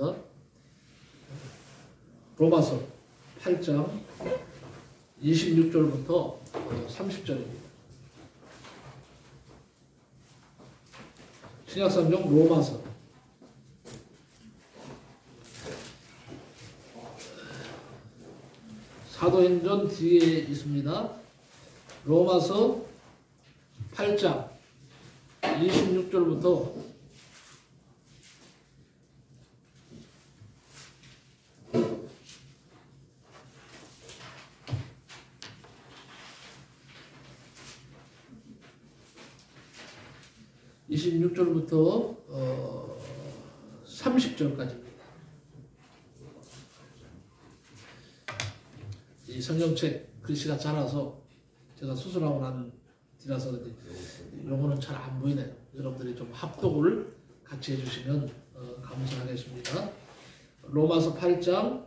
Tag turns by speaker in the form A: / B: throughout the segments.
A: 있습니다. 로마서 8장 26절부터 30절입니다. 신약성경 로마서 사도행전 뒤에 있습니다. 로마서 8장 26절부터 26절부터 30절까지입니다. 이 성경책 글씨가 작아서 제가 수술하고 난 뒤라서 용어는 잘 안 보이네요. 여러분들이 좀 합독을 같이 해주시면 감사하겠습니다. 로마서 8장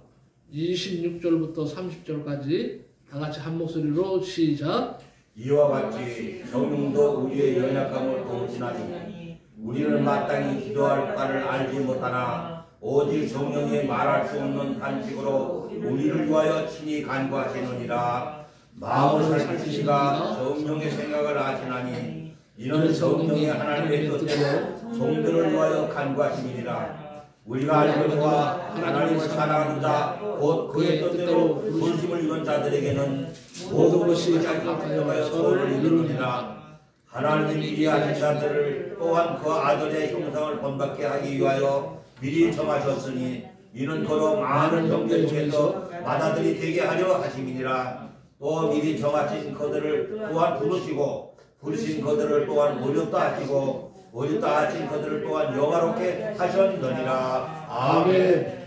A: 26절부터 30절까지 다 같이 한 목소리로 시작.
B: 이와 같이 성령도 우리의 연약함을 도우시나니 우리는 마땅히 기도할 바를 알지 못하나 오직 성령이 말할 수 없는 탄식으로 우리를 위하여 친히 간구하시느니라. 마음을 살피시가 성령의 생각을 아시나니 이는 성령이 하나님의 뜻대로 성도를 위하여 간구하심이니라. 우리가 알거니와 하나님을 사랑하는 자 곧 그의 뜻대로 부르심을 이룬 자들에게는 모든 것이 합력하여 서로를 이루느니라. 하나님이 미리 하신 자들을 또한 그 아들의 형상을 본받게 하기 위하여 미리 정하셨으니 이는 그로 많은 형제 중에서 맏아들이 되게 하려 하심이니라. 또 미리 정하신 그들을 또한 부르시고 부르신 그들을 또한 어렵다 하시고 어렵다 하신 그들을 또한 영화롭게 하셨느니라. 아멘.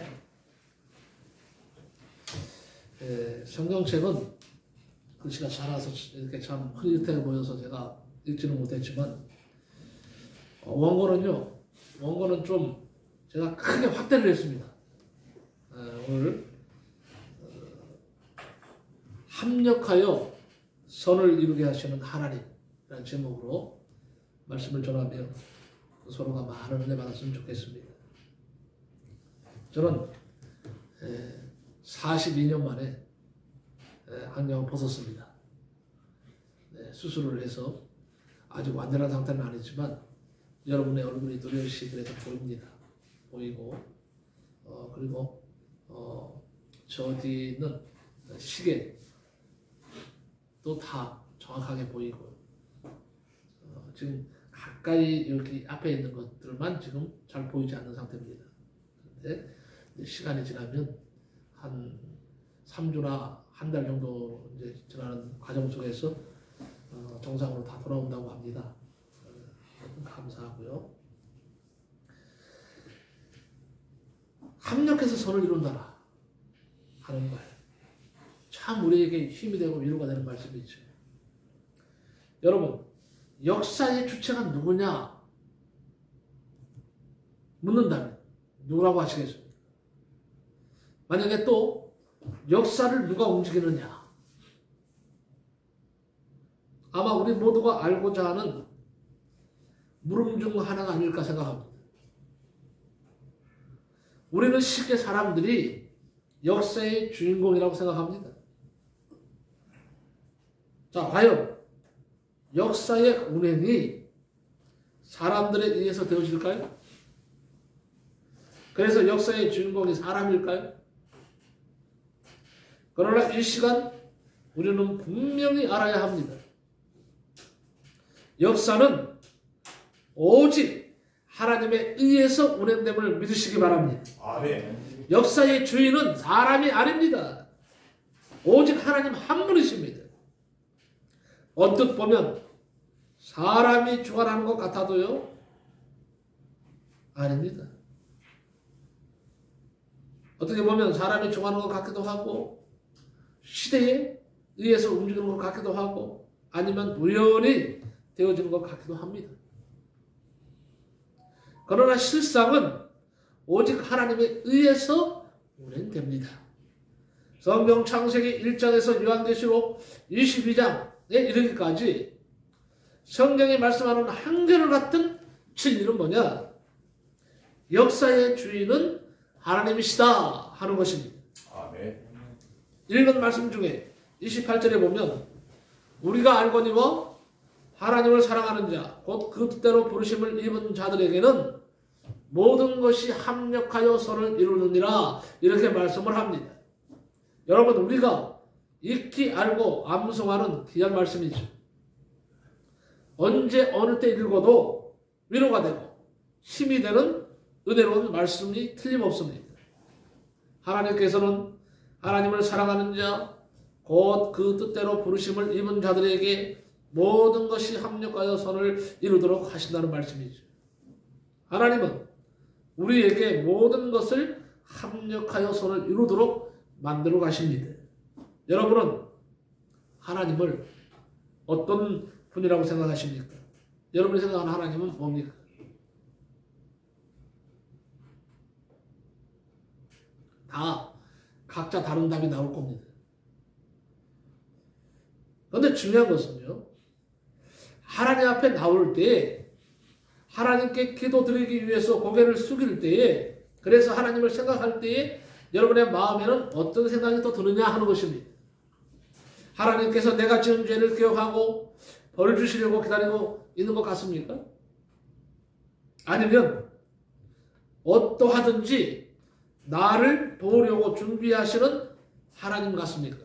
A: 성경책은 글씨가 작아서 이렇게 참 흐릿해 보여서 제가 읽지는 못했지만 원고는 좀 제가 크게 확대를 했습니다. 오늘 합력하여 선을 이루게 하시는 하나님이라는 제목으로 말씀을 전하며 서로가 많은 은혜 받았으면 좋겠습니다. 저는 42년 만에 안경을 벗었습니다. 수술을 해서 아직 완전한 상태는 아니지만 여러분의 얼굴이 뚜렷이 그래도 보입니다. 보이고 그리고 저 뒤에 있는 시계도 다 정확하게 보이고 지금 가까이 여기 앞에 있는 것들만 지금 잘 보이지 않는 상태입니다. 그런데 시간이 지나면 한 3주나 한 달 정도 이제 지나는 과정 속에서 정상으로 다 돌아온다고 합니다. 감사하고요. 합력해서 선을 이룬다라 하는 말. 참 우리에게 힘이 되고 위로가 되는 말씀이죠. 여러분, 역사의 주체가 누구냐? 묻는다면 누구라고 하시겠습니까? 만약에 또 역사를 누가 움직이느냐? 아마 우리 모두가 알고자 하는 물음 중 하나가 아닐까 생각합니다. 우리는 쉽게 사람들이 역사의 주인공이라고 생각합니다. 자, 과연 역사의 운행이 사람들에 의해서 되어질까요? 그래서 역사의 주인공이 사람일까요? 그러나 이 시간 우리는 분명히 알아야 합니다. 역사는 오직 하나님에 의해서 운행됨을 믿으시기 바랍니다.
B: 아멘.
A: 역사의 주인은 사람이 아닙니다. 오직 하나님 한 분이십니다. 언뜻 보면 사람이 주관하는 것 같아도요, 아닙니다. 어떻게 보면 사람이 주관하는 것 같기도 하고 시대에 의해서 움직이는 것 같기도 하고 아니면 우연히 되어지는 것 같기도 합니다. 그러나 실상은 오직 하나님에 의해서 운행됩니다. 성경 창세기 1장에서 요한계시록 22장에 이르기까지 성경이 말씀하는 한결같은 진리는 뭐냐? 역사의 주인은 하나님이시다 하는 것입니다.
B: 아멘.
A: 읽은 말씀 중에 28절에 보면 우리가 알거니와 하나님을 사랑하는 자 곧 그 뜻대로 부르심을 입은 자들에게는 모든 것이 합력하여 선을 이루느니라 이렇게 말씀을 합니다. 여러분 우리가 익히 알고 암송하는 귀한 말씀이죠. 언제 어느 때 읽어도 위로가 되고 힘이 되는 은혜로운 말씀이 틀림없습니다. 하나님께서는 하나님을 사랑하는 자 곧 그 뜻대로 부르심을 입은 자들에게 모든 것이 합력하여 선을 이루도록 하신다는 말씀이죠. 하나님은 우리에게 모든 것을 합력하여 선을 이루도록 만들어 가십니다. 여러분은 하나님을 어떤 분이라고 생각하십니까? 여러분이 생각하는 하나님은 뭡니까? 다 각자 다른 답이 나올 겁니다. 그런데 중요한 것은요, 하나님 앞에 나올 때 하나님께 기도드리기 위해서 고개를 숙일 때에, 그래서 하나님을 생각할 때에 여러분의 마음에는 어떤 생각이 또 드느냐 하는 것입니다. 하나님께서 내가 지은 죄를 기억하고 벌 주시려고 기다리고 있는 것 같습니까? 아니면 어떠하든지 나를 도우려고 준비하시는 하나님 같습니까?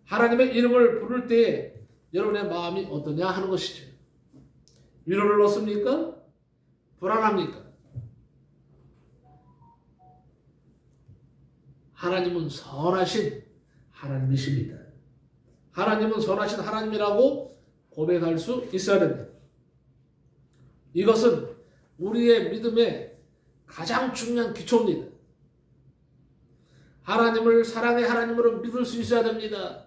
A: 하나님의 이름을 부를 때에 여러분의 마음이 어떠냐 하는 것이죠. 위로를 얻습니까? 불안합니까? 하나님은 선하신 하나님이십니다. 하나님은 선하신 하나님이라고 고백할 수 있어야 됩니다. 이것은 우리의 믿음의 가장 중요한 기초입니다. 하나님을 사랑의 하나님으로 믿을 수 있어야 됩니다.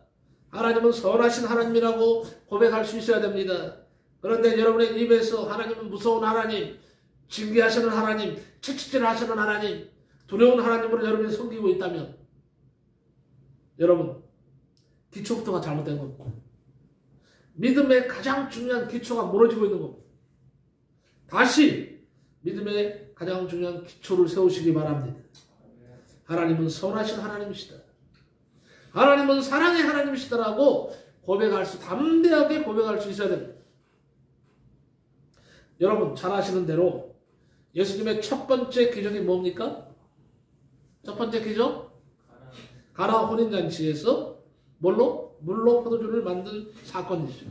A: 하나님은 선하신 하나님이라고 고백할 수 있어야 됩니다. 그런데 여러분의 입에서 하나님은 무서운 하나님, 징계하시는 하나님, 채찍질 하시는 하나님, 두려운 하나님으로 여러분이 섬기고 있다면 여러분 기초부터가 잘못된 겁니다. 믿음의 가장 중요한 기초가 무너지고 있는 겁니다. 다시 믿음의 가장 중요한 기초를 세우시기 바랍니다. 하나님은 선하신 하나님이시다. 하나님은 사랑의 하나님이시다라고 담대하게 고백할 수 있어야 됩니다. 여러분 잘 아시는 대로 예수님의 첫 번째 기적이 뭡니까? 첫 번째 기적? 가나 혼인잔치에서 물로 포도주를 만든 사건이죠.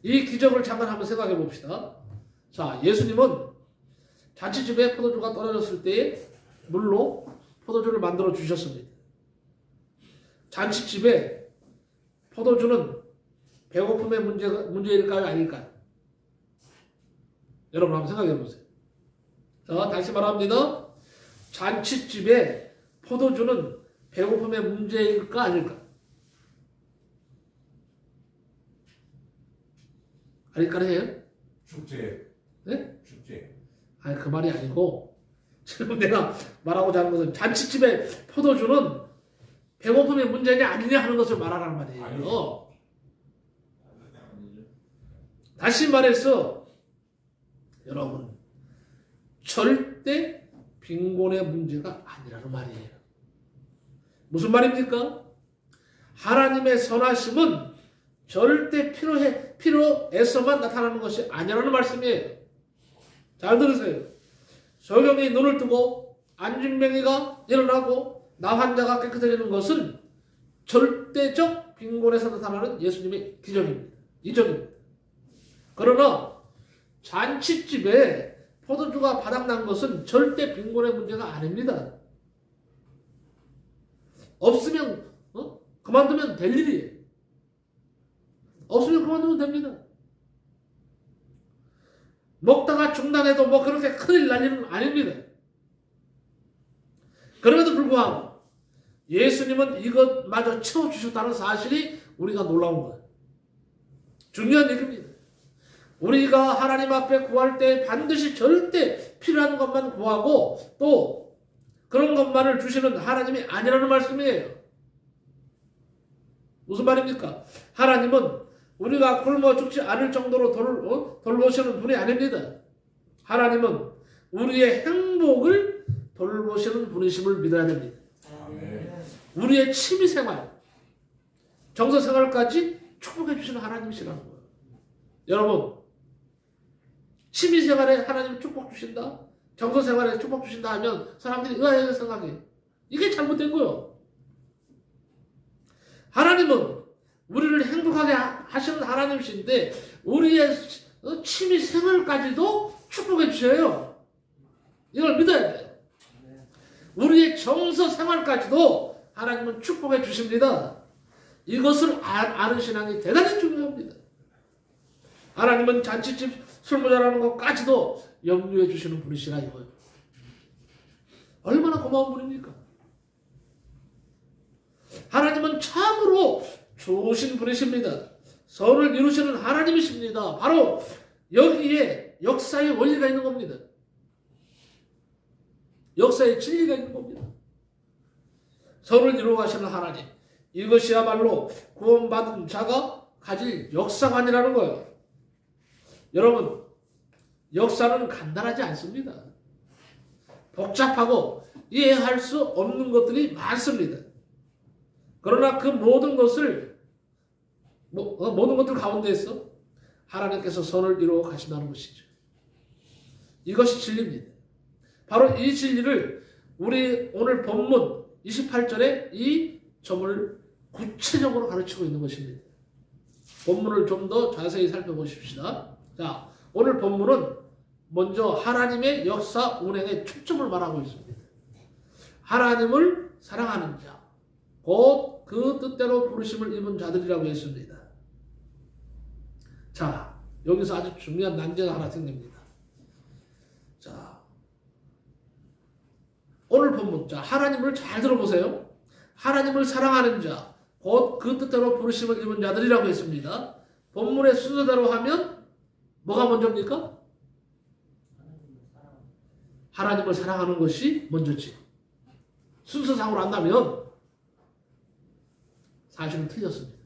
A: 이 기적을 잠깐 한번 생각해 봅시다. 자, 예수님은 잔치집에 포도주가 떨어졌을 때에 물로 포도주를 만들어 주셨습니다. 잔치집에 포도주는 배고픔의 문제일까요? 아닐까요? 여러분 한번 생각해 보세요. 자, 다시 말합니다. 잔치집에 포도주는 배고픔의 문제일까 아닐까? 아닐까 해요?
B: 축제.
A: 네?
B: 축제.
A: 아니 그 말이 아니고 지금 내가 말하고자 하는 것은 잔치집에 포도주는 배고픔의 문제냐 아니냐 하는 것을 말하라는 말이에요. 아니죠. 다시 말해서 여러분 절대 빈곤의 문제가 아니라는 말이에요. 무슨 말입니까? 하나님의 선하심은 절대 필요에서만 나타나는 것이 아니라는 말씀이에요. 잘 들으세요. 소경이 눈을 뜨고 안진뱅이가 일어나고 나 환자가 깨끗해지는 것은 절대적 빈곤에서 나타나는 예수님의 기적입니다. 이적입니다. 그러나 잔치집에 포도주가 바닥난 것은 절대 빈곤의 문제가 아닙니다. 없으면 그만두면 될 일이에요. 없으면 그만두면 됩니다. 먹다가 중단해도 뭐 그렇게 큰일 날 일은 아닙니다. 그럼에도 불구하고 예수님은 이것마저 채워주셨다는 사실이 우리가 놀라운 거예요. 중요한 얘기입니다. 우리가 하나님 앞에 구할 때 반드시 절대 필요한 것만 구하고 또 그런 것만을 주시는 하나님이 아니라는 말씀이에요. 무슨 말입니까? 하나님은 우리가 굶어 죽지 않을 정도로 돌보시는 분이 아닙니다. 하나님은 우리의 행복을 돌보시는 분이심을 믿어야 됩니다. 우리의 취미생활, 정서생활까지 축복해 주시는 하나님이시라는 거예요. 여러분, 취미생활에 하나님 축복 주신다? 정서생활에 축복 주신다 하면 사람들이 의아하게 생각해. 이게 잘못된 거예요. 하나님은 우리를 행복하게 하시는 하나님이신데 우리의 취미생활까지도 축복해 주셔요. 이걸 믿어야 돼요. 우리의 정서생활까지도 하나님은 축복해 주십니다. 이것을 아는 신앙이 대단히 중요합니다. 하나님은 잔치집 술 모자라는 것까지도 염려해 주시는 분이시라 이거예요. 얼마나 고마운 분입니까? 하나님은 참으로 좋으신 분이십니다. 선을 이루시는 하나님이십니다. 바로 여기에 역사의 원리가 있는 겁니다. 역사의 진리가 있는 겁니다. 선을 이루어 가시는 하나님, 이것이야말로 구원받은 자가 가질 역사관이라는 거예요. 여러분, 역사는 간단하지 않습니다. 복잡하고 이해할 수 없는 것들이 많습니다. 그러나 그 모든 것들 가운데에서 하나님께서 선을 이루어 가신다는 것이죠. 이것이 진리입니다. 바로 이 진리를 우리 오늘 본문 28절에 이 점을 구체적으로 가르치고 있는 것입니다. 본문을 좀 더 자세히 살펴보십시다. 자, 오늘 본문은 먼저 하나님의 역사 운행에 초점을 말하고 있습니다. 하나님을 사랑하는 자, 곧 그 뜻대로 부르심을 입은 자들이라고 했습니다. 자, 여기서 아주 중요한 난제가 하나 생깁니다. 자, 오늘 본문, 자, 하나님을 잘 들어보세요. 하나님을 사랑하는 자, 곧 그 뜻대로 부르심을 입은 자들이라고 했습니다. 본문의 순서대로 하면 뭐가 먼저입니까? 하나님을 사랑하는 것이 먼저지. 순서상으로 한다면 사실은 틀렸습니다.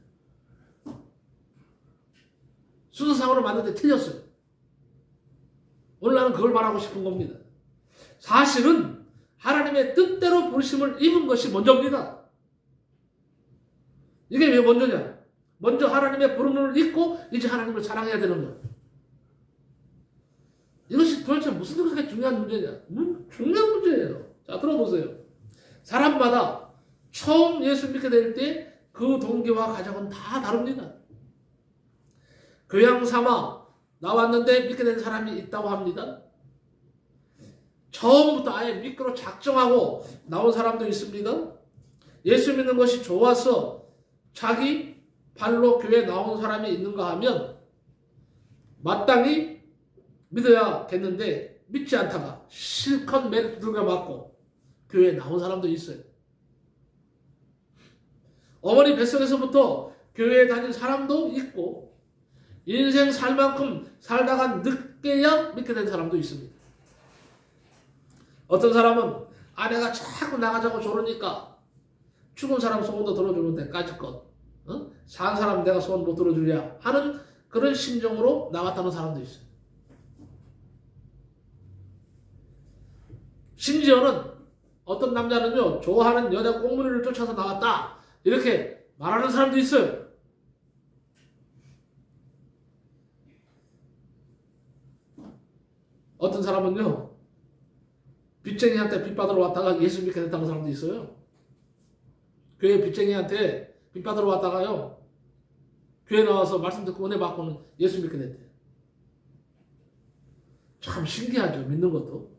A: 순서상으로 맞는데 틀렸어요. 오늘 나는 그걸 말하고 싶은 겁니다. 사실은 하나님의 뜻대로 부르심을 입은 것이 먼저입니다. 이게 왜 먼저냐? 먼저 하나님의 부름을 입고 이제 하나님을 사랑해야 되는 거예요. 이것이 도대체 무슨 그렇게 중요한 문제냐? 중요한 문제예요. 자, 들어보세요. 사람마다 처음 예수 믿게 될 때 그 동기와 가정은 다 다릅니다. 교양 삼아 나왔는데 믿게 된 사람이 있다고 합니다. 처음부터 아예 믿기로 작정하고 나온 사람도 있습니다. 예수 믿는 것이 좋아서 자기 발로 교회에 나온 사람이 있는가 하면 마땅히 믿어야겠는데 믿지 않다가 실컷 매를 두들겨 맞고 교회에 나온 사람도 있어요. 어머니 뱃속에서부터 교회에 다닌 사람도 있고 인생 살 만큼 살다가 늦게야 믿게 된 사람도 있습니다. 어떤 사람은 아내가 자꾸 나가자고 조르니까 죽은 사람 소원도 들어주는데 까짓것 산 사람 내가 소원 못 들어주랴 하는 그런 심정으로 나갔다는 사람도 있어요. 심지어는 어떤 남자는요, 좋아하는 여자 꽁무니를 쫓아서 나왔다 이렇게 말하는 사람도 있어요. 어떤 사람은요, 빚쟁이한테 빚 받으러 왔다가 예수 믿게 됐다는 사람도 있어요. 교회 빚쟁이한테 빚 받으러 왔다가요, 교회 나와서 말씀 듣고 은혜 받고는 예수 믿게 됐대요. 참 신기하죠, 믿는 것도.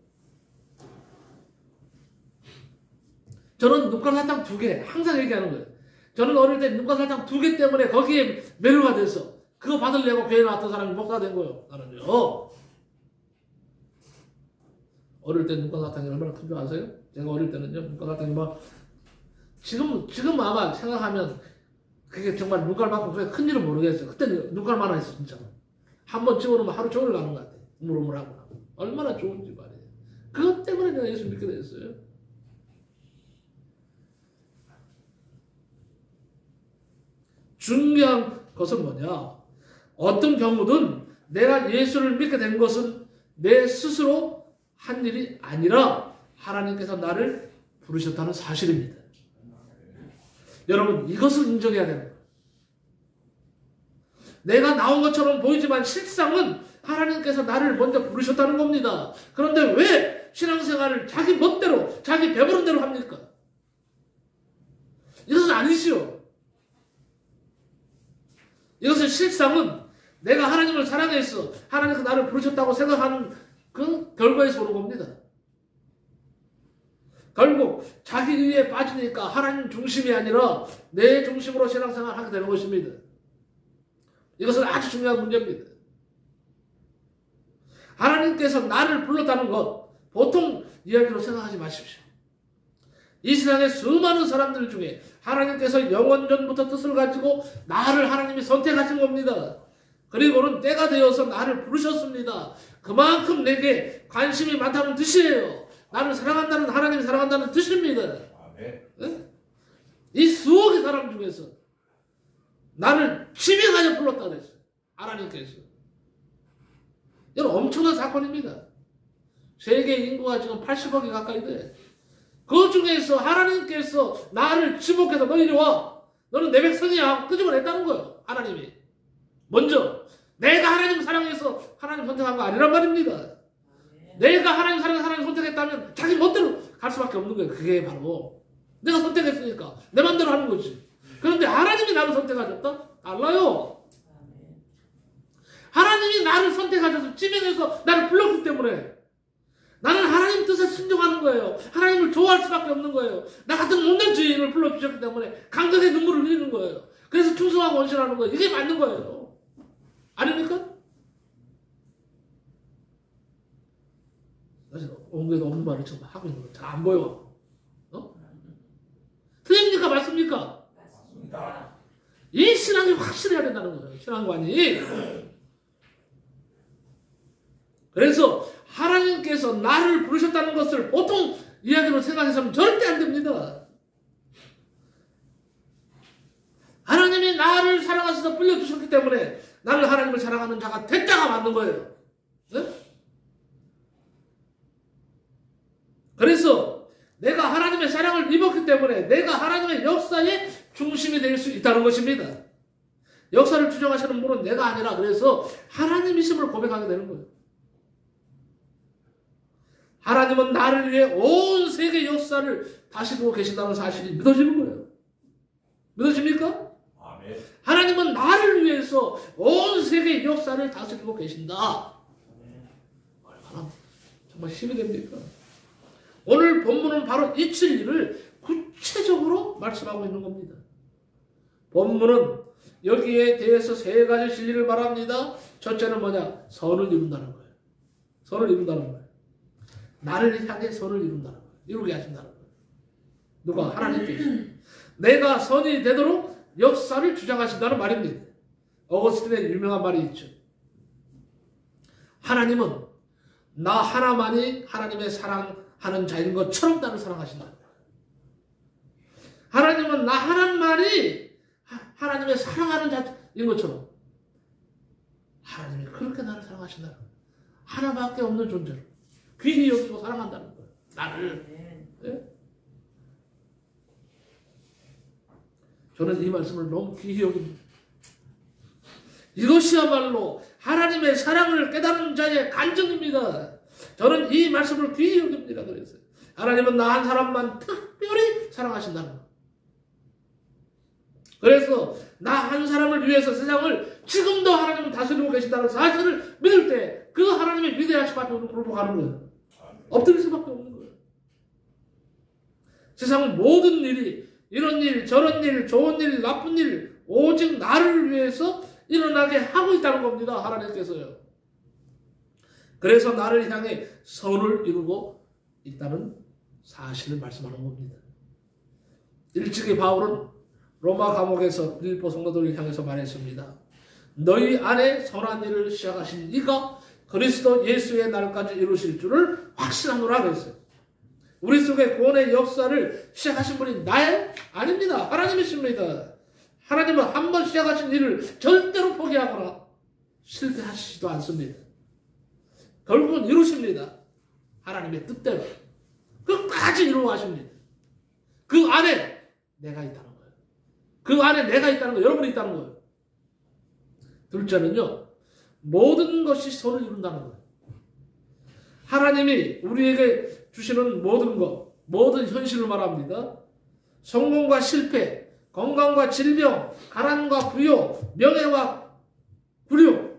A: 저는 눈깔사탕 2개 항상 얘기하는 거예요. 저는 어릴 때 눈깔사탕 2개 때문에 거기에 매료가 됐어. 그거 받으려고 교회 나왔던 사람이 목사가 된 거예요. 나는요. 어릴 때 눈깔사탕이 얼마나 큰 줄 아세요? 제가 어릴 때는요, 눈깔사탕이 막 지금 아마 생각하면 그게 정말 눈깔만큼 그게 큰지는 모르겠어요. 그때는 눈깔만 했어, 진짜. 한 번 찍어놓으면 하루 종일 가는 것 같아요. 우물우물하고. 얼마나 좋은지 말이에요. 그것 때문에 내가 예수 믿게 됐어요. 중요한 것은 뭐냐? 어떤 경우든 내가 예수를 믿게 된 것은 내 스스로 한 일이 아니라 하나님께서 나를 부르셨다는 사실입니다. 여러분, 이것을 인정해야 됩니다. 내가 나온 것처럼 보이지만 실상은 하나님께서 나를 먼저 부르셨다는 겁니다. 그런데 왜 신앙생활을 자기 멋대로, 자기 배부른 대로 합니까? 이것은 아니지요. 이것은 실상은 내가 하나님을 사랑해서 하나님께서 나를 부르셨다고 생각하는 그 결과에서 오는 겁니다. 결국 자기 의에 빠지니까 하나님 중심이 아니라 내 중심으로 신앙생활을 하게 되는 것입니다. 이것은 아주 중요한 문제입니다. 하나님께서 나를 불렀다는 것 보통 이야기로 생각하지 마십시오. 이 세상의 수많은 사람들 중에 하나님께서 영원전부터 뜻을 가지고 나를 하나님이 선택하신 겁니다. 그리고는 때가 되어서 나를 부르셨습니다. 그만큼 내게 관심이 많다는 뜻이에요. 나를 사랑한다는, 하나님이 사랑한다는 뜻입니다. 네? 이 수억의 사람 중에서 나를 지명하여 불렀다 그랬어요. 하나님께서. 이건 엄청난 사건입니다. 세계 인구가 지금 80억이 가까이 돼. 그 중에서 하나님께서 나를 지목해서 너 이리 와. 너는 내 백성이야 하고 끄집어냈다는 거예요. 하나님이. 먼저 내가 하나님 사랑해서 하나님 선택한 거 아니란 말입니다. 내가 하나님 사랑해서 하나님 선택했다면 자기 멋대로 갈 수밖에 없는 거예요. 그게 바로 내가 선택했으니까 내 맘대로 하는 거지. 그런데 하나님이 나를 선택하셨다? 달라요. 하나님이 나를 선택하셔서 지명해서 나를 불렀기 때문에 나는 하나님 뜻에 순종하는 거예요. 하나님을 좋아할 수밖에 없는 거예요. 나 같은 못난 죄인을 불러주셨기 때문에 강덕의 눈물을 흘리는 거예요. 그래서 충성하고 원신하는 거예요. 이게 맞는 거예요. 아닙니까? 사실 온교에도 없는 말을 지금 하고 있는 거 잘 안 보여. 틀립니까? 맞습니까?
B: 맞습니다.
A: 이 신앙이 확실해야 된다는 거예요. 신앙관이. 그래서 하나님께서 나를 부르셨다는 것을 보통 이야기로 생각해서는 절대 안 됩니다. 하나님이 나를 사랑하셔서 불러주셨기 때문에 나를 하나님을 사랑하는 자가 대자가 맞는 거예요. 네? 그래서 내가 하나님의 사랑을 입었기 때문에 내가 하나님의 역사의 중심이 될 수 있다는 것입니다. 역사를 주장하시는 분은 내가 아니라 그래서 하나님이심을 고백하게 되는 거예요. 하나님은 나를 위해 온 세계 역사를 다스리고 계신다는 사실이 믿어지는 거예요. 믿어집니까?
B: 아멘.
A: 하나님은 나를 위해서 온 세계 역사를 다스리고 계신다. 얼마나 정말 힘이 됩니까? 오늘 본문은 바로 이 진리를 구체적으로 말씀하고 있는 겁니다. 본문은 여기에 대해서 세 가지 진리를 말합니다. 첫째는 뭐냐? 선을 이룬다는 거예요. 선을 이룬다는 거예요. 나를 향해 선을 이룬다는 거예요. 이루게 하신다는 거예요. 누가? 하나님께서. 내가 선이 되도록 역사를 주장하신다는 말입니다. 어거스틴의 유명한 말이 있죠. 하나님은 나 하나만이 하나님의 사랑하는 자인 것처럼 나를 사랑하신다. 하나님은 나 하나만이 하나님의 사랑하는 자인 것처럼 하나님이 그렇게 나를 사랑하신다. 하나밖에 없는 존재로 귀히 여기고 사랑한다는 거예요. 나를. 네? 저는 이 말씀을 너무 귀히 여깁니다. 이것이야말로 하나님의 사랑을 깨달은 자의 간증입니다. 저는 이 말씀을 귀히 여깁니다. 그래서 하나님은 나 한 사람만 특별히 사랑하신다는 것. 그래서 나 한 사람을 위해서 세상을 지금도 하나님은 다스리고 계신다는 사실을 믿을 때 그 하나님의 위대하신 앞에 우리는 굴복하는 거예요. 엎드릴 수밖에 없는 거예요. 세상 모든 일이 이런 일, 저런 일, 좋은 일, 나쁜 일 오직 나를 위해서 일어나게 하고 있다는 겁니다. 하나님께서요. 그래서 나를 향해 선을 이루고 있다는 사실을 말씀하는 겁니다. 일찍이 바울은 로마 감옥에서 빌립보 성도들을 향해서 말했습니다. 너희 안에 선한 일을 시작하신 이가 그리스도 예수의 날까지 이루실 줄을 확신하노라 그랬어요. 우리 속에 구원의 역사를 시작하신 분이 나예요? 아닙니다. 하나님이십니다. 하나님은 한 번 시작하신 일을 절대로 포기하거나 실패하시지도 않습니다. 결국은 이루십니다. 하나님의 뜻대로. 끝까지 이루어 가십니다. 그 안에 내가 있다는 거예요. 그 안에 내가 있다는 거예요. 여러분이 있다는 거예요. 둘째는요. 모든 것이 선을 이룬다는 거예요. 하나님이 우리에게 주시는 모든 것, 모든 현실을 말합니다. 성공과 실패, 건강과 질병, 가난과 부요, 명예와 불효,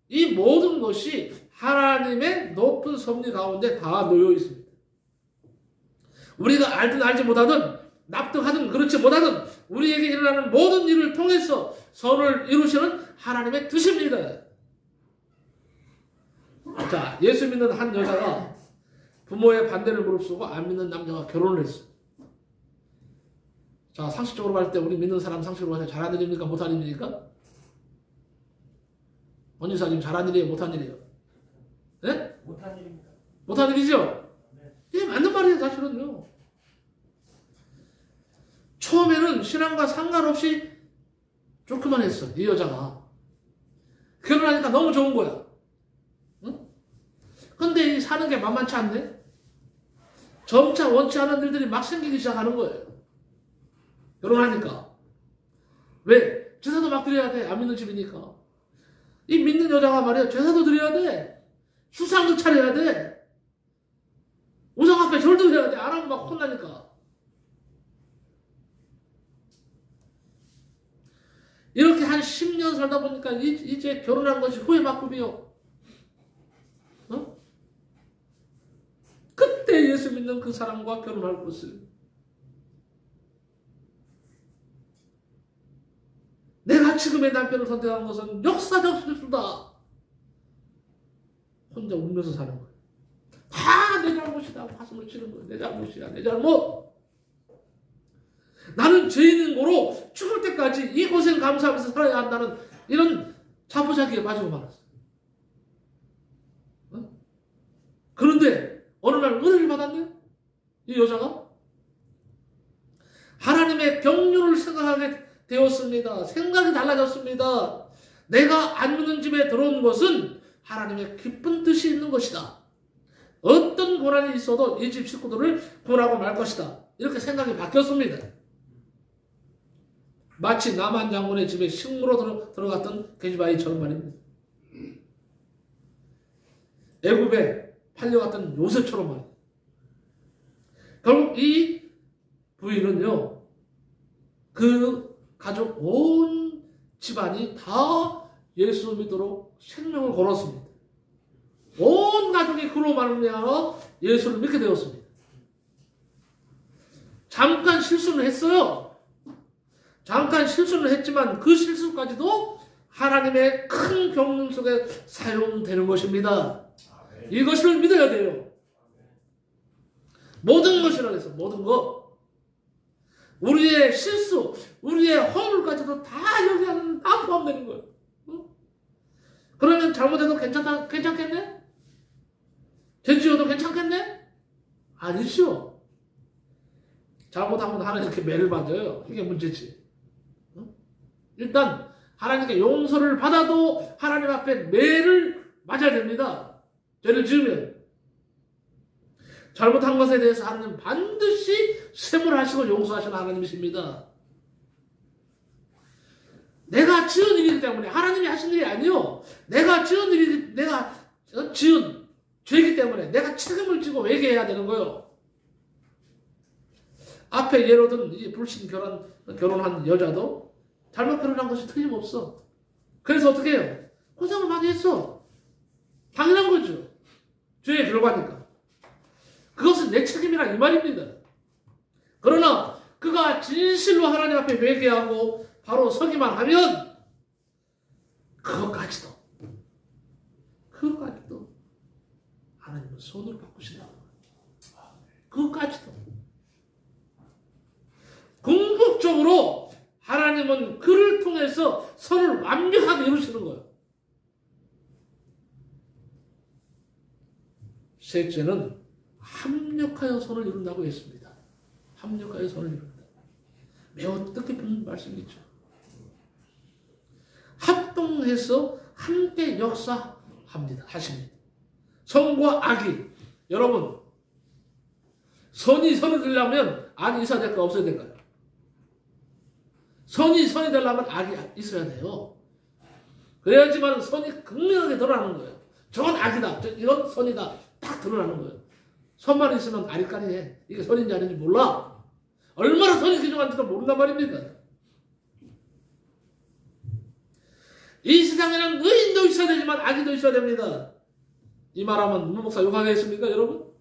A: 이 모든 것이 하나님의 높은 섭리 가운데 다 놓여 있습니다. 우리가 알든 알지 못하든 납득하든 그렇지 못하든 우리에게 일어나는 모든 일을 통해서 선을 이루시는 하나님의 뜻입니다. 자, 예수 믿는 한 여자가 부모의 반대를 무릅쓰고 안 믿는 남자가 결혼을 했어요. 자, 상식적으로 봤을 때 우리 믿는 사람 상식으로 봤을 때 잘한 일입니까? 못한 일입니까? 원지사님 잘한 일이에요? 못한 일이에요? 네?
C: 못한 일입니다.
A: 못한 일이죠?
C: 네.
A: 예, 맞는 말이에요, 사실은요. 처음에는 신앙과 상관없이 좋기만 했어, 이 여자가. 결혼하니까 너무 좋은 거야. 응? 근데 이 사는 게 만만치 않네? 점차 원치 않은 일들이 막 생기기 시작하는 거예요. 결혼하니까. 왜? 제사도 막 드려야 돼. 안 믿는 집이니까. 이 믿는 여자가 말이야. 제사도 드려야 돼. 수상도 차려야 돼. 우상 앞에 절도 해야 돼. 안 하면 막 혼나니까. 이렇게 한 10년 살다 보니까 이제 결혼한 것이 후회만큼이요. 어? 그때 예수 믿는 그 사람과 결혼할 것을 내가 지금의 남편을 선택한 것은 역사적 실수다. 혼자 울면서 사는 거예요. 다 내 잘못이다. 가슴을 치는 거예요. 내 잘못이야. 내 잘못. 나는 죄인인 거로 죽을 때까지 이 고생 감수하면서 살아야 한다는 이런 자포자기에 빠지고 말았어요. 어? 그런데 어느 날 은혜를 받았네. 이 여자가 하나님의 경륜을 생각하게 되었습니다. 생각이 달라졌습니다. 내가 안 믿는 집에 들어온 것은 하나님의 기쁜 뜻이 있는 것이다. 어떤 고난이 있어도 이 집 식구들을 구원하고 말 것이다. 이렇게 생각이 바뀌었습니다. 마치 나만 장군의 집에 식무로 들어갔던 게시바이처럼 말입니다. 애굽에 팔려갔던 요셉처럼 말입니다. 결국 이 부인은요, 그 가족 온 집안이 다 예수 믿도록 생명을 걸었습니다. 온 가족이 그로 말미암아 예수를 믿게 되었습니다. 잠깐 실수는 했어요. 잠깐 실수는 했지만 그 실수까지도 하나님의 큰 경륜 속에 사용되는 것입니다. 이것을 믿어야 돼요. 모든 것이라 해서 모든 것. 우리의 실수, 우리의 허물까지도 다 여기 안에 다 포함되는 거예요. 응? 그러면 잘못해도 괜찮겠네? 죄 지어도 괜찮겠네? 아니죠. 잘못하면 하나님께 매를 맞아요. 이게 문제지. 응? 일단 하나님께 용서를 받아도 하나님 앞에 매를 맞아야 됩니다. 죄를 지으면. 잘못한 것에 대해서 하나님 반드시 세물하시고 용서하시는 하나님이십니다. 내가 지은 일이기 때문에 하나님이 하신 일이 아니요. 내가 지은 일이 내가 지은 죄이기 때문에 내가 책임을 지고 회개해야 되는 거예요. 앞에 예로 든 이 불신 결혼한 여자도 잘못 결혼한 것이 틀림없어. 그래서 어떻게 해요? 고생을 많이 했어. 당연한 거죠. 죄의 결과니까. 그것은 내 책임이라 이 말입니다. 그러나 그가 진실로 하나님 앞에 회개하고 바로 서기만 하면 그것까지도 하나님은 손으로 바꾸신다는 거예요. 그것까지도 궁극적으로 하나님은 그를 통해서 선을 완벽하게 이루시는 거예요. 셋째는 합력하여 선을 이룬다고 했습니다. 합력하여 선을 이룬다. 매우 뜻깊은 말씀이죠. 합동해서 함께 역사합니다. 하십니다. 선과 악이. 여러분, 선이 선이 되려면 악이 있어야 될까 없어야 될까요? 선이 선이 되려면 악이 있어야 돼요. 그래야지만 선이 극명하게 드러나는 거예요. 저건 악이다, 이건 선이다, 딱 드러나는 거예요. 선만 있으면 아리까리해. 이게 선인지 아닌지 몰라. 얼마나 선이 귀중한지도 모른단 말입니다. 이 세상에는 의인도 있어야 되지만 악인도 있어야 됩니다. 이 말하면 문 목사 욕하겠습니까, 여러분?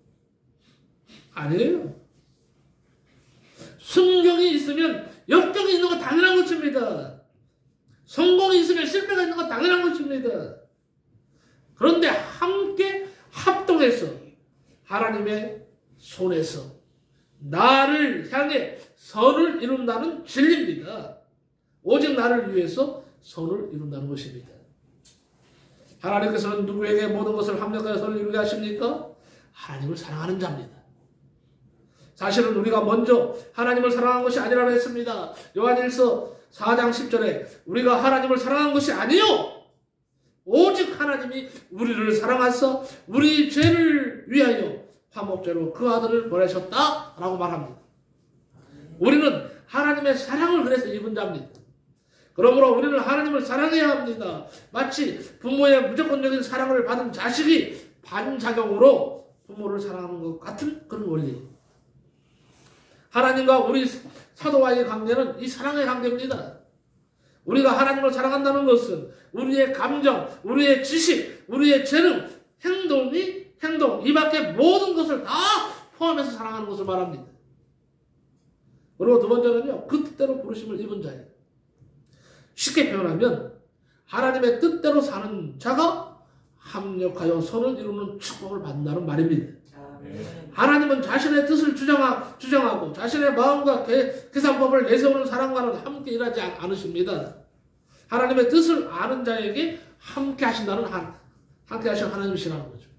A: 아니에요. 순경이 있으면 역경이 있는 건 당연한 것입니다. 성공이 있으면 실패가 있는 건 당연한 것입니다. 그런데 함께 합동해서 하나님의 손에서 나를 향해 선을 이룬다는 진리입니다. 오직 나를 위해서 선을 이룬다는 것입니다. 하나님께서는 누구에게 모든 것을 합력하여 선을 이루게 하십니까? 하나님을 사랑하는 자입니다. 사실은 우리가 먼저 하나님을 사랑한 것이 아니라고 했습니다. 요한일서 4장 10절에 우리가 하나님을 사랑한 것이 아니요 오직 하나님이 우리를 사랑하사 우리 죄를 위하여 화목제로 그 아들을 보내셨다라고 말합니다. 우리는 하나님의 사랑을 그래서 입은 자입니다. 그러므로 우리는 하나님을 사랑해야 합니다. 마치 부모의 무조건적인 사랑을 받은 자식이 반작용으로 부모를 사랑하는 것 같은 그런 원리. 하나님과 우리 사도와의 관계는 이 사랑의 관계입니다. 우리가 하나님을 사랑한다는 것은 우리의 감정, 우리의 지식, 우리의 재능, 행동, 이 밖에 모든 것을 다 포함해서 사랑하는 것을 말합니다. 그리고 두 번째는요, 그 뜻대로 부르심을 입은 자예요. 쉽게 표현하면 하나님의 뜻대로 사는 자가 합력하여 선을 이루는 축복을 받는다는 말입니다. 하나님은 자신의 뜻을 주장하고 자신의 마음과 계산법을 내세우는 사람과는 함께 일하지 않으십니다. 하나님의 뜻을 아는 자에게 함께 하신다는 함께 하신 하나님이시라는 거죠.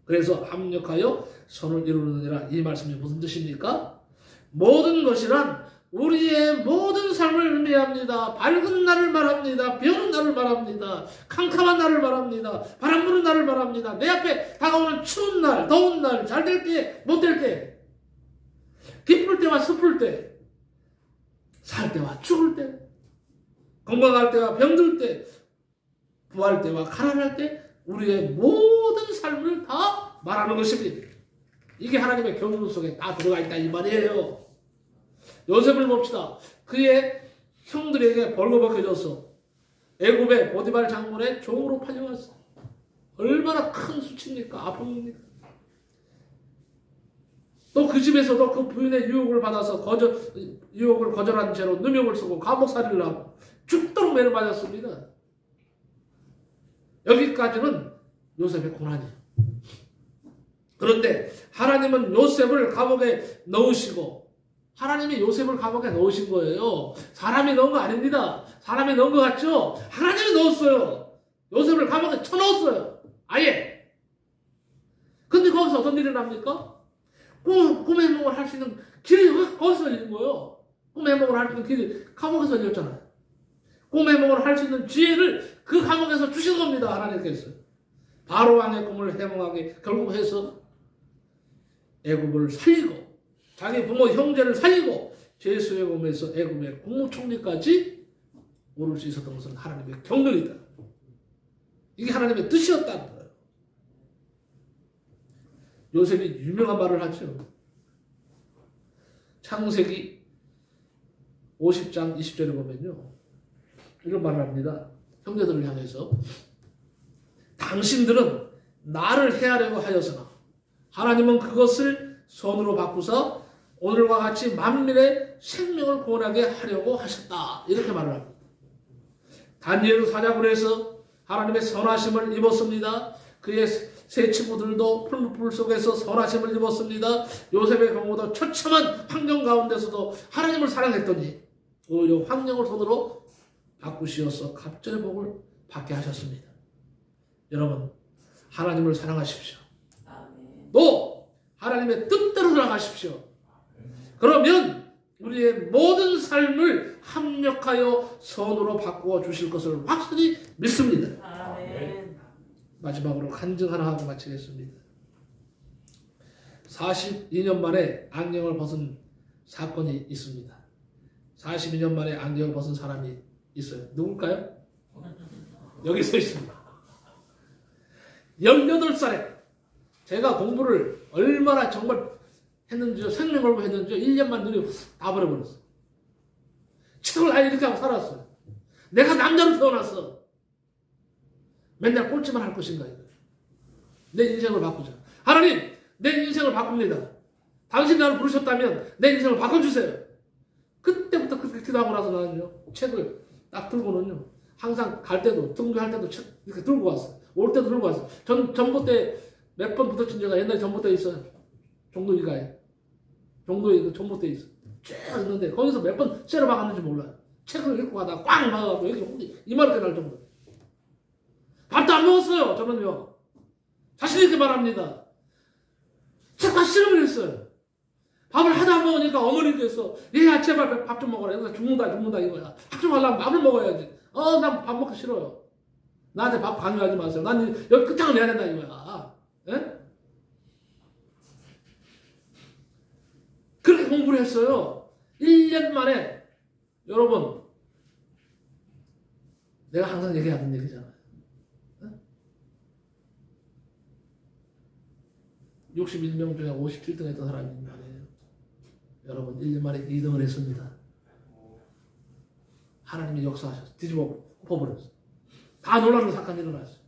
A: 그래서 합력하여 선을 이루느니라, 이 말씀이 무슨 뜻입니까? 모든 것이란 우리의 모든 삶을 의미합니다. 밝은 날을 말합니다. 비 오는 날을 말합니다. 캄캄한 날을 말합니다. 바람 부는 날을 말합니다. 내 앞에 다가오는 추운 날, 더운 날, 잘 될 때, 못 될 때, 기쁠 때와 슬플 때, 살 때와 죽을 때, 건강할 때와 병들 때, 부할 때와 가난할 때, 우리의 모든 삶을 다 말하는 것입니다. 이게 하나님의 경륜 속에 다 들어가 있다 이 말이에요. 요셉을 봅시다. 그의 형들에게 벌거벗겨져서 애굽의 보디발 장군의 종으로 팔려왔어. 얼마나 큰 수치입니까? 아픔입니까? 또 그 집에서도 그 부인의 유혹을 받아서 유혹을 거절한 채로 누명을 쓰고 감옥살이를 하고 죽도록 매를 맞았습니다. 여기까지는 요셉의 고난이에요. 그런데 하나님은 요셉을 감옥에 넣으시고, 하나님이 요셉을 감옥에 넣으신 거예요. 사람이 넣은 거 아닙니다. 사람이 넣은 거 같죠? 하나님이 넣었어요. 요셉을 감옥에 쳐넣었어요. 아예. 근데 거기서 어떤 일이 납니까? 꿈의 해몽을 할 수 있는 길이 거기서 열린 거예요. 꿈의 해몽을 할 수 있는 길이 감옥에서 열렸잖아요. 꿈의 해몽을 할 수 있는 지혜를 그 감옥에서 주신 겁니다. 하나님께서. 바로 왕의 꿈을 해몽하게 결국 해서 애굽을 살리고 자기 부모 형제를 살리고 제수의 몸에서 애굽의 국무총리까지 오를 수 있었던 것은 하나님의 경륜이다. 이게 하나님의 뜻이었다는 거예요. 요셉이 유명한 말을 하죠. 창세기 50장 20절에 보면요, 이런 말을 합니다. 형제들을 향해서 당신들은 나를 해하려고 하였으나 하나님은 그것을 선으로 바꾸사 오늘과 같이 만민의 생명을 구원하게 하려고 하셨다. 이렇게 말을 합니다. 다니엘 사자굴에서 하나님의 선하심을 입었습니다. 그의 세 친구들도 풀무풀 속에서 선하심을 입었습니다. 요셉의 경우도 처참한 환경 가운데서도 하나님을 사랑했더니 오히려 환경을 손으로 바꾸시어서 갑절의 복을 받게 하셨습니다. 여러분, 하나님을 사랑하십시오. 또 하나님의 뜻대로 살아가십시오. 그러면 우리의 모든 삶을 합력하여 선으로 바꾸어 주실 것을 확실히 믿습니다. 마지막으로 간증 하나 하고 마치겠습니다. 42년 만에 안경을 벗은 사건이 있습니다. 42년 만에 안경을 벗은 사람이 있어요. 누굴까요? 여기 서 있습니다. 18살에 제가 공부를 얼마나 정말 했는지요. 생명 걸고 했는지요. 1년만 눈이 다 버려버렸어. 책을 아예 이렇게 하고 살았어요. 내가 남자로 태어났어. 맨날 꼴찌만 할 것인가 이거예요. 내 인생을 바꾸자. 하나님, 내 인생을 바꿉니다. 당신 나를 부르셨다면 내 인생을 바꿔주세요. 그때부터 그렇게 기도하고 나서 나는요, 책을 딱 들고는요, 항상 갈 때도, 등교할 때도 책 이렇게 들고 왔어요. 올 때도 들고 왔어요. 전봇대 몇 번 부딪힌 데가 옛날에 전봇대에 있어요. 종도이가에. 종도에 그 전봇대에 있어요. 쭉 있는데, 거기서 몇 번 째려 박았는지 몰라요. 책을 읽고 가다가 꽝 막아가지고 여기 이마렇게 날 정도. 밥도 안 먹었어요, 저는요. 자신있게 말합니다. 책 다 실어버렸어요. 밥을 하도 안 먹으니까 어머니께서 얘야 제발 밥 좀 먹어라. 여기서 죽는다 이거야. 학좀 하려면 밥을 먹어야지. 난 밥 먹기 싫어요. 나한테 밥 강요하지 마세요. 난 여기 끝장을 내야 된다 이거야. 예? 그렇게 공부를 했어요. 1년 만에. 여러분, 내가 항상 얘기하던 얘기잖아요. 61명 중에 57등 했던 사람이 말이에요. 여러분, 1년 만에 2등을 했습니다. 하나님이 역사하셔서 뒤집어 엎어버렸어요. 다 놀라는 사건이 일어났어요.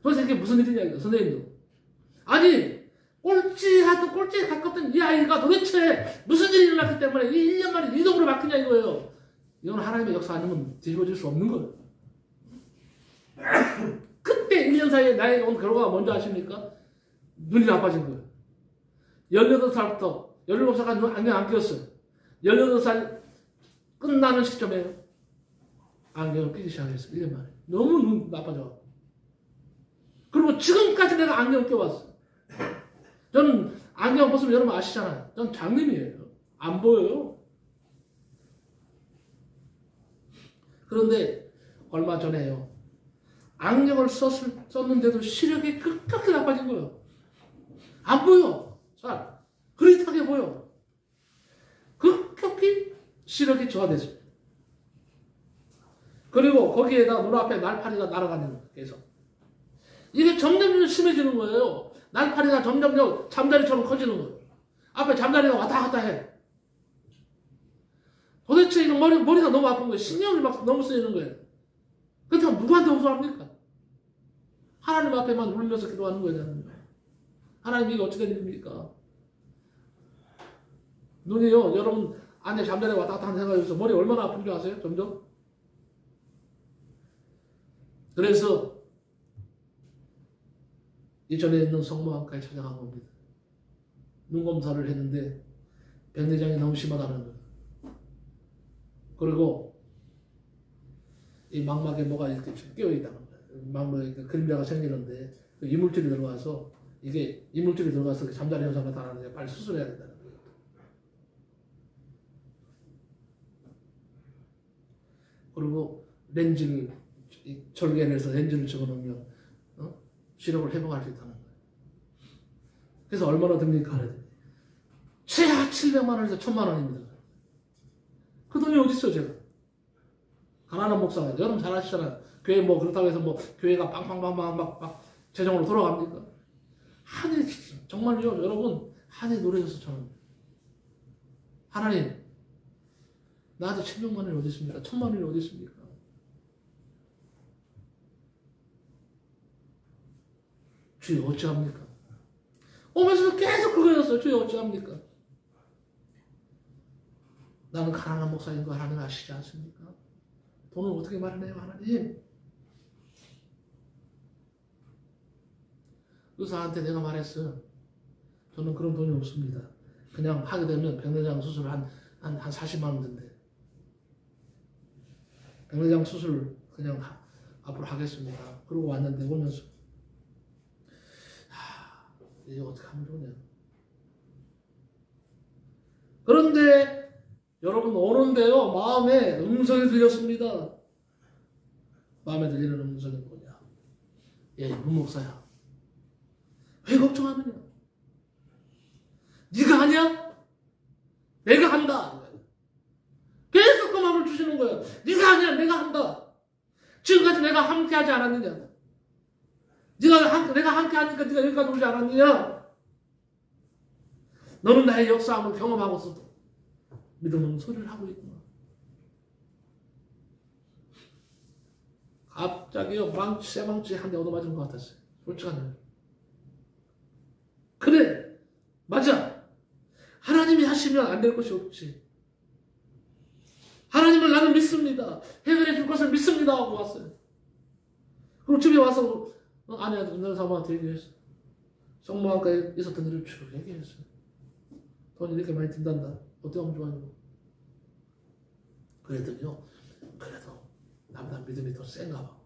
A: 도대체 이게 무슨 일이냐, 이거, 선생님도. 아니, 꼴찌에 가깝던 이 아이가 도대체 무슨 일이 일어났기 때문에 이 1년 만에 2등으로 바뀌냐, 이거예요. 이건 하나님의 역사 아니면 뒤집어질 수 없는 거예요. 그때 1년 사이에 나에게 온 결과가 뭔지 아십니까? 눈이 나빠진 거예요. 18살부터 17살까지 안경 안 끼웠어요. 18살 끝나는 시점에 안경을 끼기 시작했어요. 1년 만에. 너무 눈 나빠져. 그리고 지금까지 내가 안경을 껴왔어요. 저는 안경 벗으면 여러분 아시잖아요. 전 장님이에요. 안 보여요. 그런데 얼마 전에요. 안경을 썼는데도 시력이 급격히 나빠진 거예요. 안 보여. 잘. 흐릿하게 보여. 급격히 시력이 저하됐습니다. 그리고 거기에다 눈앞에 날파리가 날아가는 거예요. 계속. 이게 점점 심해지는 거예요. 날파리가 점점 잠자리처럼 커지는 거예요. 앞에 잠자리가 왔다 갔다 해. 도대체 이거 머리가 너무 아픈 거예요. 신경이 막 너무 쓰이는 거예요. 그렇다면 누구한테 호소합니까? 하나님 앞에만 울면서 기도하는 거잖아요. 하나님 이게 어찌된 일입니까? 눈이요, 여러분 안에 잠자리가 왔다 갔다 하는 생각이 있어서 머리 얼마나 아픈 줄 아세요? 점점? 그래서 이전에 있는 성모학과에 찾아간 겁니다. 눈 검사를 했는데 백내장이 너무 심하다는 거예요. 그리고 이 망막에 뭐가 이렇게 끼어있다는 거예요. 망막에 그림자가 생기는데 그 이물질이 들어가서 이게 이물질이 들어가서 잠자리 현상을 나타나는데 빨리 수술해야 된다는 거예요. 그리고 렌즈를 절개를 해서 렌즈를 집어넣으면 시력을 회복할 수 있다는 거예요. 그래서 얼마나 듭니까? 최하 700만 원에서 1000만 원입니다. 그 돈이 어디 있어요, 제가? 가난한 목사가 여러분 잘 아시잖아요. 교회 뭐 그렇다고 해서 뭐 교회가 빵빵빵빵 막 재정으로 돌아갑니까? 한이 정말요, 여러분 한이 노래져서 저는 하나님 나한테 700만 원이 어디 있습니까? 1000만 원이 어디 있습니까? 주여 어찌합니까? 오면서도 계속 그거였어요. 주여 어찌합니까? 나는 가난한 목사인 거 하나님 아시지 않습니까? 돈을 어떻게 마련해요, 하나님? 의사한테 내가 말했어요. 저는 그런 돈이 없습니다. 그냥 하게 되면 백내장 수술 한 40만 원 든대. 백내장 수술 그냥 앞으로 하겠습니다. 그러고 왔는데 오면서 이제 어떻게 하면 좋냐. 그런데 여러분 오는데요, 마음에 음성이 들렸습니다. 마음에 들리는 음성이 뭐냐. 예, 문목사야. 왜 걱정하느냐? 네가 하냐? 내가 한다. 계속 그 마음을 주시는 거예요. 네가 하냐? 내가 한다. 지금까지 내가 함께 하지 않았느냐? 내가 함께 하니까 네가 여기까지 오지 않았느냐? 너는 나의 역사함을 경험하고서도 믿음은 소리를 하고 있구나. 갑자기요, 쇠망치 한 대 얻어맞은 것 같았어요. 솔직하네요. 그래, 맞아. 하나님이 하시면 안 될 것이 없지. 하나님을 나는 믿습니다. 해결해 줄 것을 믿습니다 하고 왔어요. 그리고 집에 와서 아내한테 은혜 사모한테 얘기했어요. 성모학과에 있었던 일을 쭉 얘기했어요. 돈 이렇게 많이 든단다. 어떻게 하면 좋아하냐고. 그랬더니요, 그래도 남자 믿음이 더 센가 봐.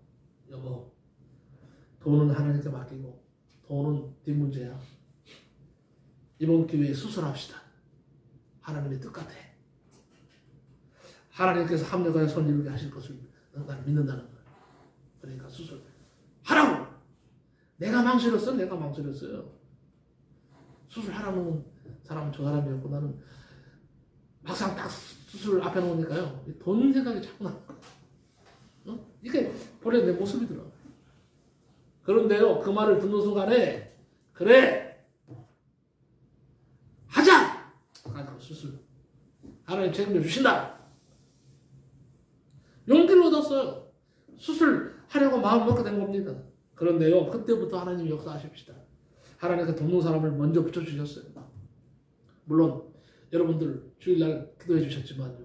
A: 여보, 돈은 하나님께 맡기고 돈은 뒷문제야. 이번 기회에 수술합시다. 하나님의 뜻 같아. 하나님께서 합력하여 선이루게 하실 것을 난 믿는다는 거야. 그러니까 수술 하라고. 내가 망설였어. 내가 망설였어요. 수술하라는 사람은 저 사람이었고, 나는 막상 딱 수술 앞에 놓으니까요, 돈 생각이 자꾸 나. 이게 본래 내 모습이더라. 그런데요, 그 말을 듣는 순간에 그래, 하자. 가지고 수술. 하나님 책임져 주신다. 용기를 얻었어요. 수술하려고 마음 먹게 된 겁니다. 그런데요, 그때부터 하나님이 역사하십시다. 하나님께 돕는 사람을 먼저 붙여주셨어요. 물론 여러분들 주일날 기도해 주셨지만요,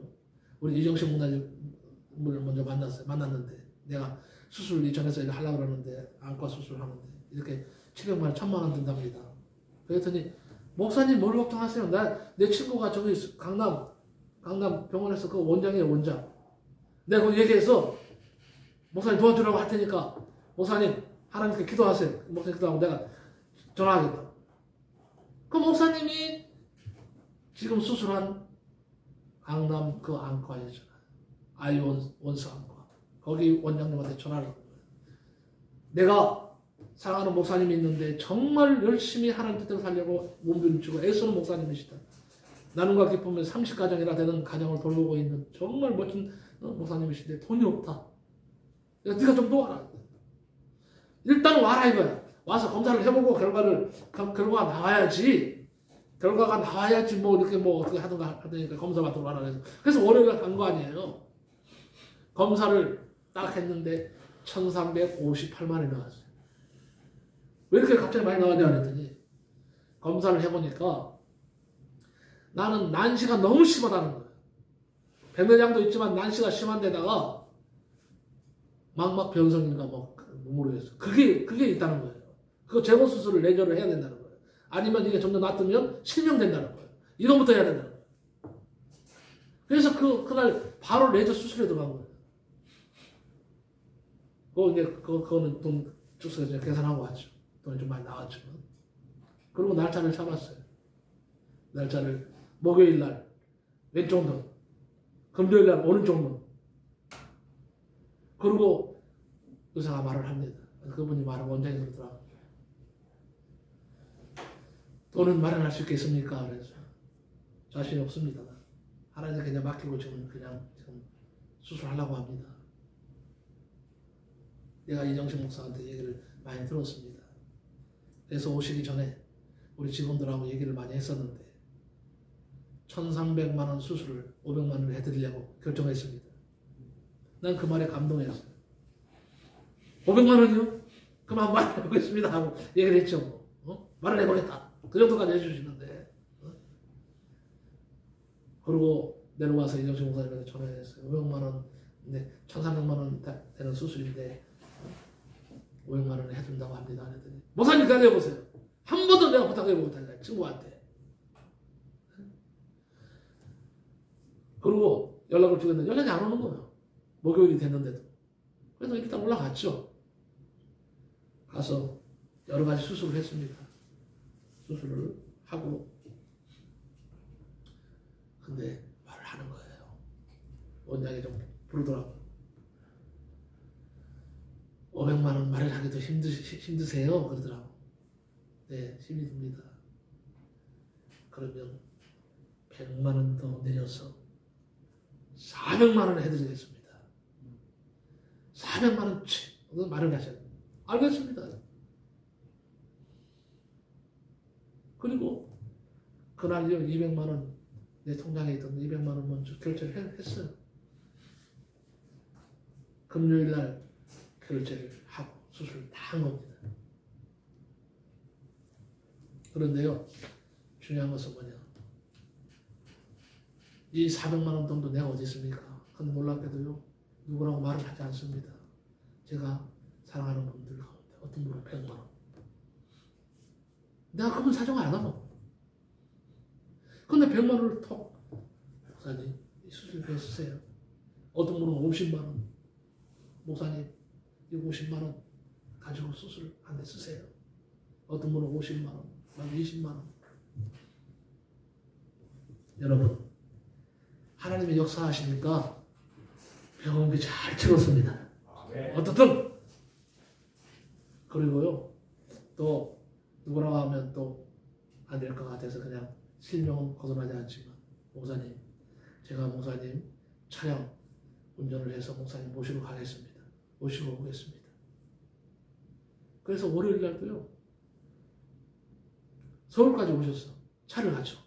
A: 우리 이정식 목사님을 먼저 만났는데, 내가 수술 이전에서 이거 하려고 그러는데, 안과 수술하는데 이렇게 700만 원, 1000만 원 든답니다. 그랬더니 목사님 뭘 걱정하세요? 내 친구가 저기 강남 병원에서 그 원장이에요, 원장. 내가 그 얘기해서 목사님 도와주라고 할 테니까 목사님 하나님께 기도하세요. 목사님 기도하고 내가 전화하겠다. 그 목사님이 지금 수술한 강남 그 안과이잖아요. 아이원스 안과. 거기 원장님한테 전화를 한 거예요. 내가 사랑하는 목사님이 있는데 정말 열심히 하나님 뜻대로 살려고 몸부림치고 애쓰는 목사님이시다. 나눔과 기쁨에 30가정이나 되는 가정을 돌보고 있는 정말 멋진 목사님이신데 돈이 없다. 네가 좀 도와라. 일단 와라 이거야. 와서 검사를 해보고 결과가 나와야지. 결과가 나와야지 뭐 이렇게 뭐 어떻게 하더니까 검사 받으러 가라 그래서. 그래서 월요일에 간 거 아니에요. 검사를 딱 했는데 1358만 원이 나왔어요. 왜 이렇게 갑자기 많이 나왔냐 그랬더니, 검사를 해보니까 나는 난시가 너무 심하다는 거예요. 백내장도 있지만 난시가 심한 데다가 망막 변성인가 뭐 모르겠어요. 그게 있다는 거예요. 그거 제거 수술을 레이저를 해야 된다는 거예요. 아니면 이게 점점 낫으면 실명된다는 거예요. 이거부터 해야 된다는 거예요. 그래서 그날 바로 레이저 수술에 들어간 거예요. 그거는 돈 주서 계산하고 왔죠. 돈이 좀 많이 나왔죠. 그리고 날짜를 잡았어요. 날짜를 목요일 날 왼쪽 눈, 금요일 날 오른쪽 눈. 그리고 의사가 말을 합니다. 그분이 말하고 원장이 그러더라. 돈은 마련할 수 있겠습니까? 그래서 자신이 없습니다. 하나님 그냥 맡기고 지금 수술하려고 합니다. 내가 이정식 목사한테 얘기를 많이 들었습니다. 그래서 오시기 전에 우리 직원들하고 얘기를 많이 했었는데 1300만 원 수술을 500만 원을 해드리려고 결정했습니다. 난 그 말에 감동했어요. 500만 원이요? 그럼 한번 말해보겠습니다 하고 얘기를 했죠. 말을 해보겠다. 그 정도까지 해주시는데. 그리고 내려와서 이정식 목사님한테 전화했어요. 500만 원, 근데 1300만 원 되는 수술인데 500만 원을 해준다고 합니다. 그랬더니 목사님 기다려보세요. 한 번도 내가 부탁해보고 못하니까 친구한테. 그리고 연락을 주겠는데 연락이 안 오는 거예요. 목요일이 됐는데도. 그래서 일단 올라갔죠. 가서 여러 가지 수술을 했습니다. 수술을 하고 근데 말을 하는 거예요. 원장이 좀 부르더라고요. 500만 원 마련하기도 힘드세요? 그러더라고. 네, 힘이 듭니다. 그러면 100만 원 더 내려서 400만 원 해드리겠습니다. 400만 원치 마련하셔야 됩니다. 알겠습니다. 그리고 그날요 200만 원 내 통장에 있던 200만 원 먼저 결제를 했어요. 금요일 날 결제를 하고 수술을 다 한 겁니다. 그런데요, 중요한 것은 뭐냐? 이 400만 원 정도 내가 어디 있습니까? 근데 놀랍게도요, 누구라고 말을 하지 않습니다. 제가 사랑하는 분들 가운데 어떤 분은 100만 원. 내가 그분 사정 안 하고. 근데 100만 원을 톡, 목사님, 이 수술비에 쓰세요. 어떤 분은 50만 원. 목사님, 이 50만 원 가지고 수술 한 대 쓰세요. 어떤 분은 50만 원, 20만 원. 여러분, 하나님의 역사하시니까 병원비 잘 치렀습니다. 어떻든. 그리고요, 또 누구라고 하면 또 안 될 것 같아서 그냥 실명은 거듭하지 않지만, 목사님, 제가 목사님 차량 운전을 해서 목사님 모시러 가겠습니다. 모시고 오겠습니다. 그래서 월요일 날도요, 서울까지 오셨어. 차를 가지고.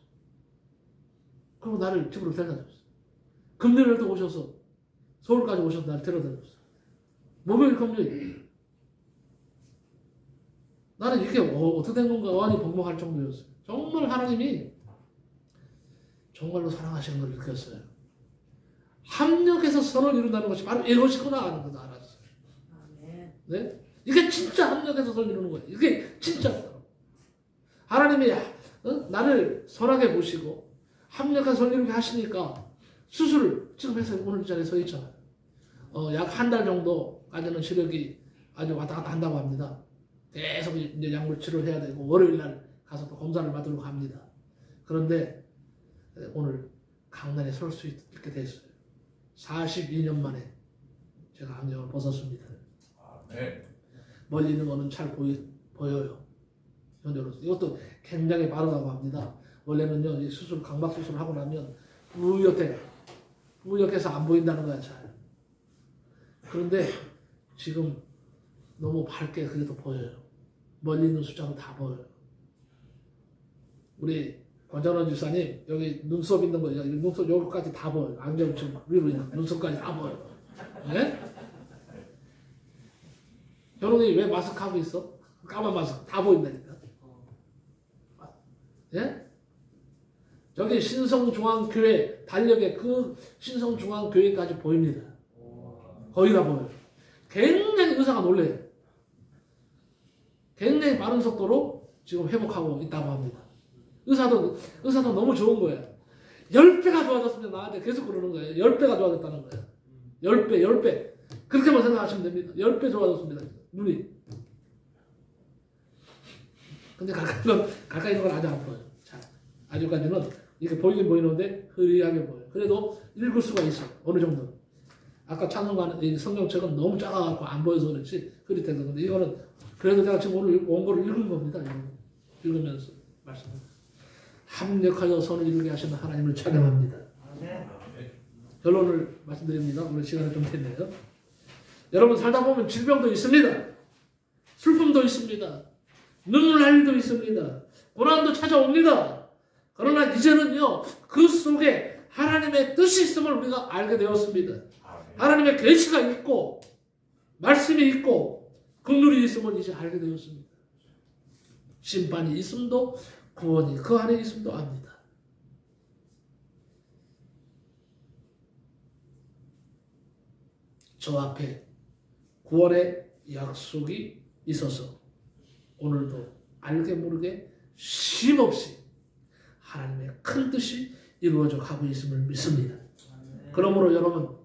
A: 그리고 나를 집으로 데려다 줬어. 금요일도 오셔서 서울까지 오셔서 나를 데려다 줬어. 목요일, 금요일. 나는 이게 어떻게 된 건가 어안이 벙벙할 정도였어요. 정말 하나님이 정말로 사랑하시는 걸 느꼈어요. 합력해서 선을 이룬다는 것이 바로 이것이구나 하는 것을 알았어요. 네? 이게 진짜 합력해서 선을 이루는 거예요. 이게 진짜 하나님이 나를 선하게 보시고 합력해서 선을 이루게 하시니까 수술을 지금 해서 오늘 이 자리에 서 있잖아요. 약 한 달 정도까지는 시력이 아주 왔다 갔다 한다고 합니다. 계속 이제 약물 치료를 해야 되고 월요일 날 가서 또 검사를 받으러 갑니다. 그런데 오늘 강단에 설 수 있게 됐어요. 42년 만에 제가 안경을 벗었습니다.
B: 네.
A: 멀리 있는 거는 잘 보여요. 현재로서. 이것도 굉장히 빠르다고 합니다. 원래는요, 이 수술, 강박 수술을 하고 나면 뿌옇게서 안 보인다는 거야, 잘. 그런데 지금 너무 밝게 그래도 보여요. 멀리 있는 숫자도 다 보여요. 우리 권정원 집사님, 여기 눈썹 있는 거, 눈썹 여기까지 다 보여요. 안경 지금 위로 있는 눈썹까지 다 보여요. 네? 현웅이 왜 마스크 하고 있어? 까만 마스크 다 보인다니까. 예? 저기 신성중앙교회 달력에 그 신성중앙교회까지 보입니다. 거의 다 보여요. 굉장히 의사가 놀래요. 굉장히 빠른 속도로 지금 회복하고 있다고 합니다. 의사도 너무 좋은 거예요. 10배가 좋아졌습니다. 나한테 계속 그러는 거예요. 10배가 좋아졌다는 거예요. 10배. 그렇게만 생각하시면 됩니다. 10배 좋아졌습니다. 눈이. 근데 가까이 있는 건 아주 안 보여요. 자, 아직까지는 이렇게 보이긴 보이는데 흐리하게 보여요. 그래도 읽을 수가 있어요. 어느 정도. 아까 찬송가는 성경책은 너무 작아갖고 안 보여서 그렇지 흐릿해서. 근데 이거는 그래도 제가 지금 오늘 원고를 읽은 겁니다. 읽으면서 말씀합니다. 합력하여 선을 이루게 하시는 하나님을 찬양합니다. 결론을 말씀드립니다. 오늘 시간이 좀 됐네요. 여러분 살다 보면 질병도 있습니다. 슬픔도 있습니다. 눈물 날 일도 있습니다. 고난도 찾아옵니다. 그러나 이제는요, 그 속에 하나님의 뜻이 있음을 우리가 알게 되었습니다. 하나님의 계시가 있고 말씀이 있고 긍휼이 있음을 이제 알게 되었습니다. 심판이 있음도 구원이 그 안에 있음도 압니다. 저 앞에 구원의 약속이 있어서 오늘도 알게 모르게 쉼없이 하나님의 큰 뜻이 이루어져 가고 있음을 믿습니다. 그러므로 여러분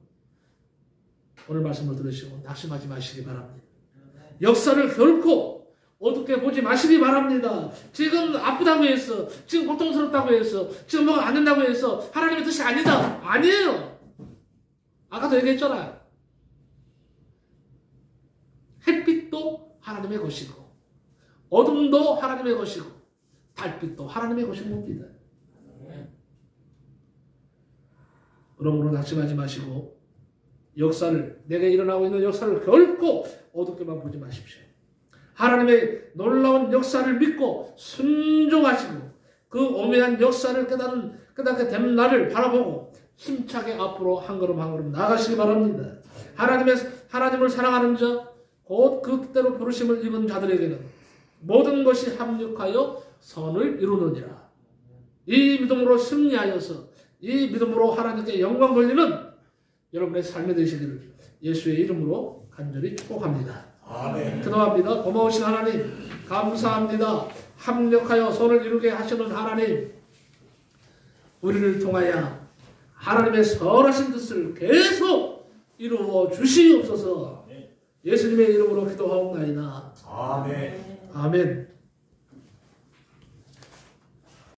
A: 오늘 말씀을 들으시고 낙심하지 마시기 바랍니다. 역사를 결코 어둡게 보지 마시기 바랍니다. 지금 아프다고 해서, 지금 고통스럽다고 해서, 지금 뭐가 안 된다고 해서 하나님의 뜻이 아니다. 아니에요. 아까도 얘기했잖아요. 햇빛도 하나님의 것이고 어둠도 하나님의 것이고 달빛도 하나님의 것인 겁니다. 그러므로 낙심하지 마시고 역사를, 내게 일어나고 있는 역사를 결코 어둡게만 보지 마십시오. 하나님의 놀라운 역사를 믿고 순종하시고 그 오묘한 역사를 깨닫게 되는 날을 바라보고 힘차게 앞으로 한 걸음 한 걸음 나가시기 바랍니다. 하나님을 사랑하는 자, 곧 그때로 부르심을 입은 자들에게는 모든 것이 합력하여 선을 이루느니라. 이 믿음으로 승리하여서 이 믿음으로 하나님께 영광 돌리는 여러분의 삶이 되시기를 예수의 이름으로 간절히 축복합니다.
B: 아멘.
A: 기도합니다. 고마우신 하나님 감사합니다. 합력하여 선을 이루게 하시는 하나님, 우리를 통하여 하나님의 선하신 뜻을 계속 이루어 주시옵소서. 예수님의 이름으로 기도하옵나이다.
B: 아멘.
A: 아멘.